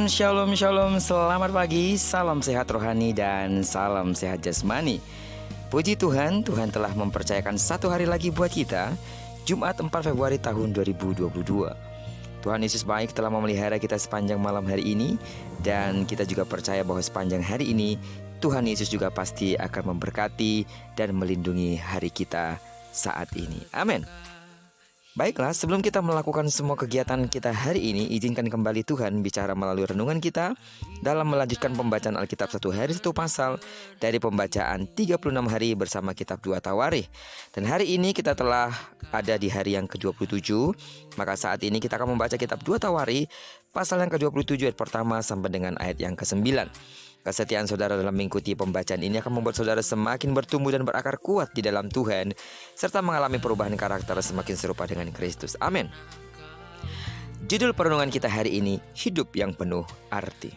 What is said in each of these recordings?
Shalom, shalom, selamat pagi, salam sehat rohani dan salam sehat jasmani. Puji Tuhan, Tuhan telah mempercayakan satu hari lagi buat kita, Jumat 4 Februari tahun 2022. Tuhan Yesus baik telah memelihara kita sepanjang malam hari ini. Dan kita juga percaya bahwa sepanjang hari ini Tuhan Yesus juga pasti akan memberkati dan melindungi hari kita saat ini. Amin. Baiklah, sebelum kita melakukan semua kegiatan kita hari ini, izinkan kembali Tuhan bicara melalui renungan kita dalam melanjutkan pembacaan Alkitab satu hari satu pasal dari pembacaan 36 hari bersama kitab 2 Tawarikh. Dan hari ini kita telah ada di hari yang ke-27, maka saat ini kita akan membaca kitab 2 Tawarikh pasal yang ke-27 ayat pertama sampai dengan ayat yang ke-9. Kesetiaan saudara dalam mengikuti pembacaan ini akan membuat saudara semakin bertumbuh dan berakar kuat di dalam Tuhan, serta mengalami perubahan karakter semakin serupa dengan Kristus. Amin. Judul perenungan kita hari ini, hidup yang penuh arti.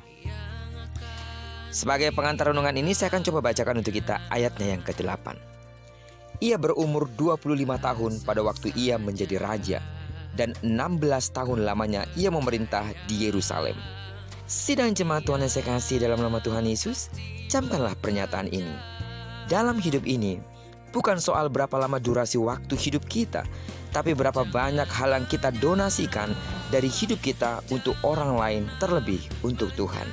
Sebagai pengantar renungan ini, saya akan coba bacakan untuk kita ayatnya yang ke-8. Ia berumur 25 tahun pada waktu ia menjadi raja, dan 16 tahun lamanya ia memerintah di Yerusalem. Sidang jemaat Tuhan yang saya kasih dalam nama Tuhan Yesus, camkanlah pernyataan ini. Dalam hidup ini, bukan soal berapa lama durasi waktu hidup kita, tapi berapa banyak hal yang kita donasikan dari hidup kita untuk orang lain, terlebih untuk Tuhan.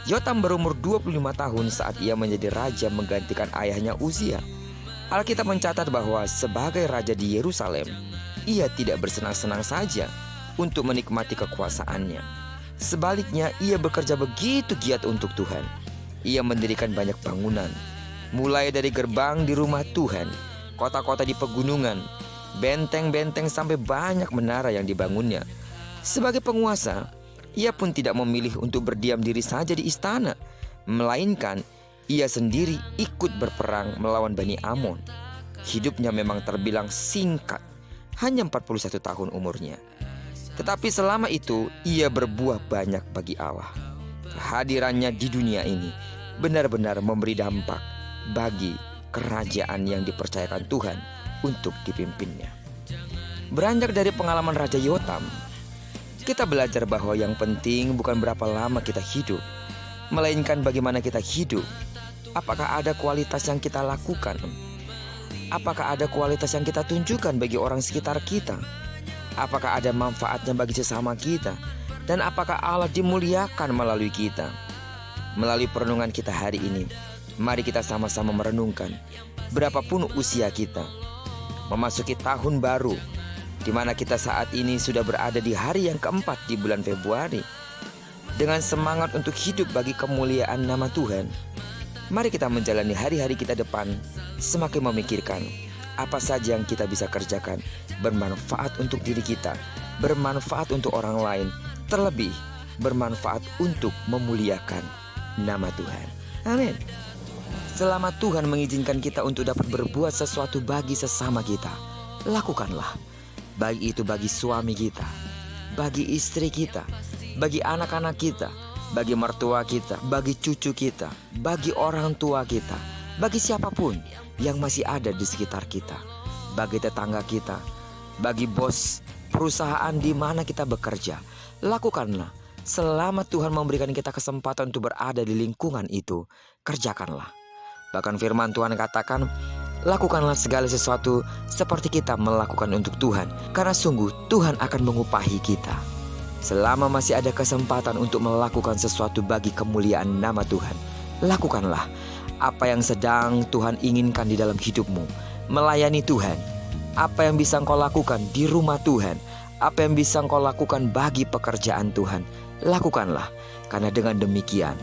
Yotam berumur 25 tahun saat ia menjadi raja menggantikan ayahnya Uzia. Alkitab mencatat bahwa sebagai raja di Yerusalem, ia tidak bersenang-senang saja untuk menikmati kekuasaannya. Sebaliknya, ia bekerja begitu giat untuk Tuhan. Ia mendirikan banyak bangunan, mulai dari gerbang di rumah Tuhan, kota-kota di pegunungan, benteng-benteng sampai banyak menara yang dibangunnya. Sebagai penguasa, ia pun tidak memilih untuk berdiam diri saja di istana, melainkan ia sendiri ikut berperang melawan Bani Amon. Hidupnya memang terbilang singkat, hanya 41 tahun umurnya. Tetapi selama itu ia berbuah banyak bagi Allah. Kehadirannya di dunia ini benar-benar memberi dampak bagi kerajaan yang dipercayakan Tuhan untuk dipimpinnya. Beranjak dari pengalaman Raja Yotam, kita belajar bahwa yang penting bukan berapa lama kita hidup, melainkan bagaimana kita hidup. Apakah ada kualitas yang kita lakukan? Apakah ada kualitas yang kita tunjukkan bagi orang sekitar kita? Apakah ada manfaatnya bagi sesama kita? Dan apakah Allah dimuliakan melalui kita? Melalui perenungan kita hari ini, mari kita sama-sama merenungkan, berapapun usia kita, memasuki tahun baru, di mana kita saat ini sudah berada di hari yang keempat di bulan Februari. Dengan semangat untuk hidup bagi kemuliaan nama Tuhan, mari kita menjalani hari-hari kita depan semakin memikirkan apa saja yang kita bisa kerjakan bermanfaat untuk diri kita, bermanfaat untuk orang lain, terlebih bermanfaat untuk memuliakan nama Tuhan. Amin. Selama Tuhan mengizinkan kita untuk dapat berbuat sesuatu bagi sesama kita, lakukanlah. Baik itu bagi suami kita, bagi istri kita, bagi anak-anak kita, bagi mertua kita, bagi cucu kita, bagi orang tua kita, bagi siapapun yang masih ada di sekitar kita, bagi tetangga kita, bagi bos perusahaan di mana kita bekerja. Lakukanlah. Selama Tuhan memberikan kita kesempatan untuk berada di lingkungan itu, kerjakanlah. Bahkan firman Tuhan katakan, lakukanlah segala sesuatu seperti kita melakukan untuk Tuhan, karena sungguh Tuhan akan mengupahi kita. Selama masih ada kesempatan untuk melakukan sesuatu bagi kemuliaan nama Tuhan, lakukanlah. Apa yang sedang Tuhan inginkan di dalam hidupmu, melayani Tuhan. Apa yang bisa engkau lakukan di rumah Tuhan, apa yang bisa engkau lakukan bagi pekerjaan Tuhan, lakukanlah. Karena dengan demikian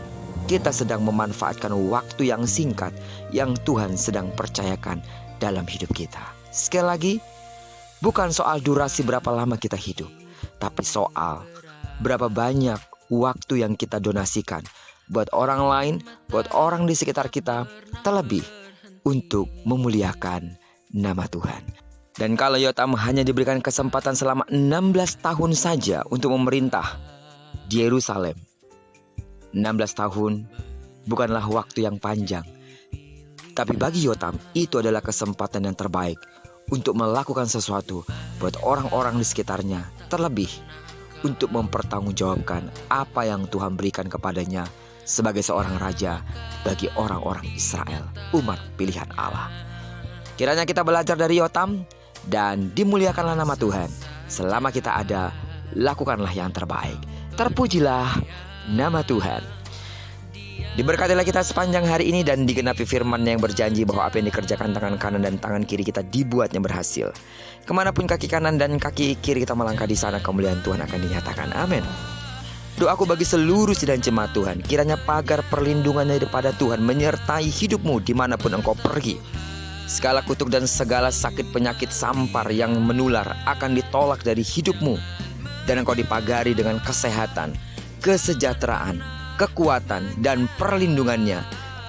kita sedang memanfaatkan waktu yang singkat yang Tuhan sedang percayakan dalam hidup kita. Sekali lagi, bukan soal durasi berapa lama kita hidup, tapi soal berapa banyak waktu yang kita donasikan buat orang lain, buat orang di sekitar kita, terlebih untuk memuliakan nama Tuhan. Dan kalau Yotam hanya diberikan kesempatan selama 16 tahun saja untuk memerintah di Yerusalem, 16 tahun bukanlah waktu yang panjang. Tapi bagi Yotam itu adalah kesempatan yang terbaik untuk melakukan sesuatu buat orang-orang di sekitarnya, terlebih untuk mempertanggungjawabkan apa yang Tuhan berikan kepadanya sebagai seorang raja bagi orang-orang Israel, umat pilihan Allah. Kiranya kita belajar dari Yotam dan dimuliakanlah nama Tuhan. Selama kita ada, lakukanlah yang terbaik. Terpujilah nama Tuhan. Diberkatilah kita sepanjang hari ini dan digenapi firman yang berjanji bahwa apa yang dikerjakan tangan kanan dan tangan kiri kita dibuatnya berhasil. Kemanapun kaki kanan dan kaki kiri kita melangkah, di sana kemuliaan Tuhan akan dinyatakan. Amin. Doaku bagi seluruh sidang jemaat Tuhan, kiranya pagar perlindungan daripada Tuhan menyertai hidupmu dimanapun engkau pergi. Segala kutuk dan segala sakit penyakit sampar yang menular akan ditolak dari hidupmu, dan engkau dipagari dengan kesehatan, kesejahteraan, kekuatan dan perlindungannya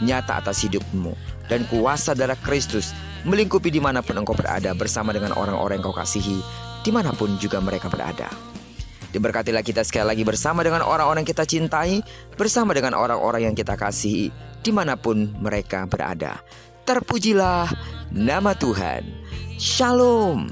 nyata atas hidupmu. Dan kuasa darah Kristus melingkupi dimanapun engkau berada, bersama dengan orang-orang yang kau kasihi dimanapun juga mereka berada. Diberkatilah kita sekali lagi bersama dengan orang-orang yang kita cintai, bersama dengan orang-orang yang kita kasihi dimanapun mereka berada. Terpujilah nama Tuhan. Shalom.